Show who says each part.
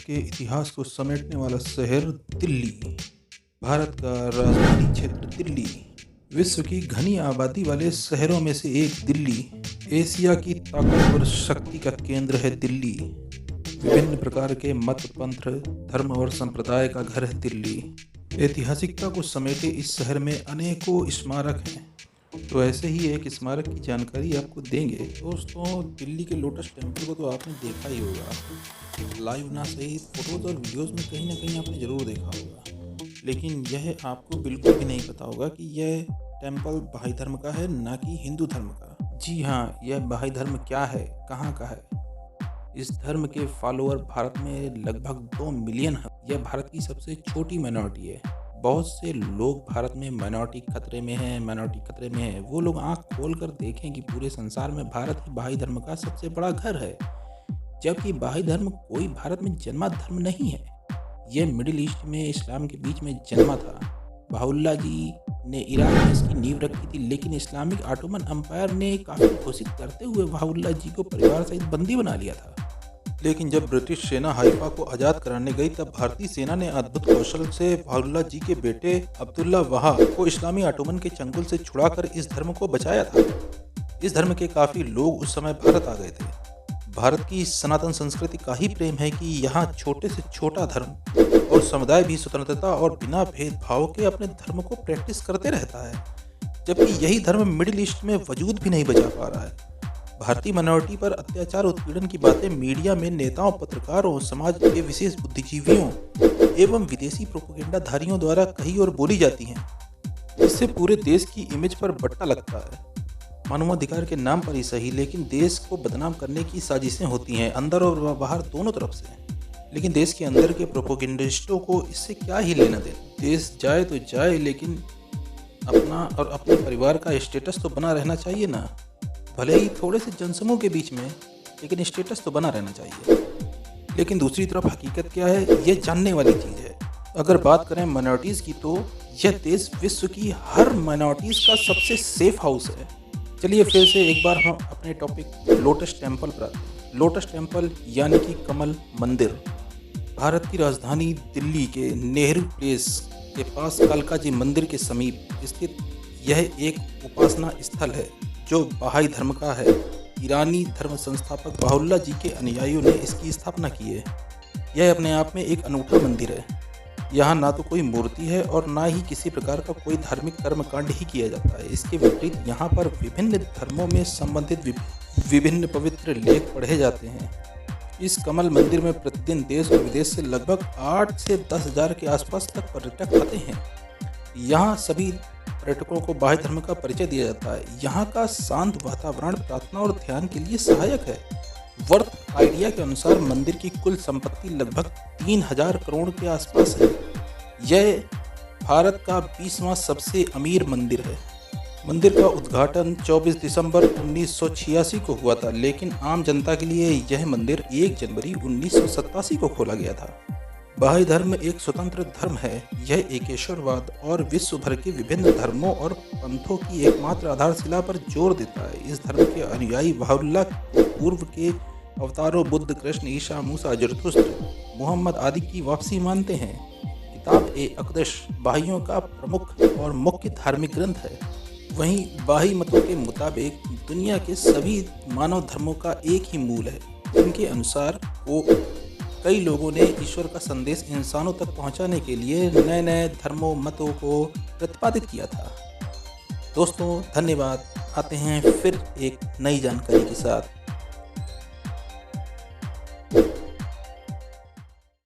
Speaker 1: के इतिहास को समेटने वाला शहर दिल्ली। भारत का राजधानी क्षेत्र दिल्ली विश्व की घनी आबादी वाले शहरों में से एक दिल्ली एशिया की ताकतवर शक्ति का केंद्र है। दिल्ली विभिन्न प्रकार के मत, पंथ, धर्म और संप्रदाय का घर है। दिल्ली ऐतिहासिकता को समेटे इस शहर में अनेकों स्मारक हैं। तो ऐसे ही एक स्मारक की जानकारी आपको देंगे। दोस्तों, दिल्ली के लोटस टेम्पल को तो आपने देखा ही होगा, लाइव ना सही फोटोज और वीडियोस में कहीं ना कहीं आपने ज़रूर देखा होगा, लेकिन यह आपको बिल्कुल भी नहीं पता होगा कि यह टेम्पल बहाई धर्म का है, ना कि हिंदू धर्म का। जी हाँ, यह बहाई धर्म क्या है, कहाँ का है। इस धर्म के फॉलोअर भारत में लगभग 2 मिलियन है। यह भारत की सबसे छोटी माइनॉरिटी है। बहुत से लोग भारत में माइनॉरिटी खतरे में है। वो लोग आंख खोल कर देखें कि पूरे संसार में भारत ही बहाई धर्म का सबसे बड़ा घर है, जबकि बहाई धर्म कोई भारत में जन्मा धर्म नहीं है। यह मिडिल ईस्ट में इस्लाम के बीच में जन्मा था। बहाउल्लाह जी ने इराक में इसकी नींव रखी थी, लेकिन इस्लामिक ऑटोमन एम्पायर ने काफी घोषित करते हुए बहाउल्लाह जी को परिवार सहित बंदी बना लिया था। लेकिन जब ब्रिटिश सेना हाइफा को आज़ाद कराने गई, तब भारतीय सेना ने अद्भुत कौशल से बहाउल्लाह जी के बेटे अब्दुल्ला वहा को इस्लामी ऑटोमन के चंगुल से छुड़ाकर इस धर्म को बचाया था। इस धर्म के काफी लोग उस समय भारत आ गए थे। भारत की सनातन संस्कृति का ही प्रेम है कि यहाँ छोटे से छोटा धर्म और समुदाय भी स्वतंत्रता और बिना भेदभाव के अपने धर्म को प्रैक्टिस करते रहता है, जबकि यही धर्म मिडिल ईस्ट में वजूद भी नहीं बचा पा रहा है। भारतीय माइनॉरिटी पर अत्याचार उत्पीड़न की बातें मीडिया में नेताओं, पत्रकारों, समाज के विशेष बुद्धिजीवियों एवं विदेशी प्रोपेगेंडाधारियों द्वारा कही और बोली जाती हैं। इससे पूरे देश की इमेज पर बट्टा लगता है। मानवाधिकार के नाम पर ही सही, लेकिन देश को बदनाम करने की साजिशें होती हैं, अंदर और बाहर दोनों तरफ से। लेकिन देश के अंदर के प्रोपेगेंडिस्टों को इससे क्या ही लेना देना। देश जाए तो जाए, लेकिन अपना और अपने परिवार का स्टेटस तो बना रहना चाहिए ना। भले ही थोड़े से जनसमूह के बीच में, लेकिन स्टेटस तो बना रहना चाहिए। लेकिन दूसरी तरफ हकीकत क्या है, ये जानने वाली चीज़ है। अगर बात करें माइनॉरिटीज़ की, तो यह देश विश्व की हर माइनॉरिटीज़ का सबसे सेफ हाउस है। चलिए फिर से एक बार हम अपने टॉपिक लोटस टेम्पल पर आते हैं। लोटस टेम्पल यानी कि कमल मंदिर भारत की राजधानी दिल्ली के नेहरू प्लेस के पास कालका जी मंदिर के समीप स्थित यह एक उपासना स्थल है जो बहाई धर्म का है। ईरानी धर्म संस्थापक बहाउल्लाह जी के अनुयायियों ने इसकी स्थापना की है। यह अपने आप में एक अनूठा मंदिर है। यहाँ ना तो कोई मूर्ति है और ना ही किसी प्रकार का कोई धार्मिक कर्मकांड ही किया जाता है। इसके विपरीत यहाँ पर विभिन्न धर्मों में संबंधित विभिन्न पवित्र लेख पढ़े जाते हैं। इस कमल मंदिर में प्रतिदिन देश और विदेश से लगभग 8 से 10 हज़ार के आसपास तक पर्यटक आते हैं। यहाँ सभी पर्यटकों को बहाई धर्म का परिचय दिया जाता है। यहाँ का शांत वातावरण प्रार्थना और ध्यान के लिए सहायक है। वर्थ आइडिया के अनुसार मंदिर की कुल संपत्ति लगभग 3000 करोड़ के आसपास है। यह भारत का 20वां सबसे अमीर मंदिर है। मंदिर का उद्घाटन 24 दिसंबर 1986 को हुआ था, लेकिन आम जनता के लिए यह मंदिर 1 जनवरी 1987 को खोला गया था। बहाई धर्म एक स्वतंत्र धर्म है। यह एकेश्वरवाद और विश्व भर के विभिन्न धर्मों और पंथों की एकमात्र आधारशिला पर जोर देता है। इस धर्म के अनुयायी बहाउल्लाह पूर्व के अवतारों बुद्ध, कृष्ण, ईसा, मूसा, जरथुस्त्र, मोहम्मद आदि की वापसी मानते हैं। किताब-ए-अक़दस बहाइयों का प्रमुख और मुख्य धार्मिक ग्रंथ है। वहीं बहाई मतों के मुताबिक दुनिया के सभी मानव धर्मों का एक ही मूल है। इनके अनुसार कई लोगों ने ईश्वर का संदेश इंसानों तक पहुंचाने के लिए नए नए धर्मों, मतों को प्रतिपादित किया था। दोस्तों, धन्यवाद। आते हैं फिर एक नई जानकारी के साथ।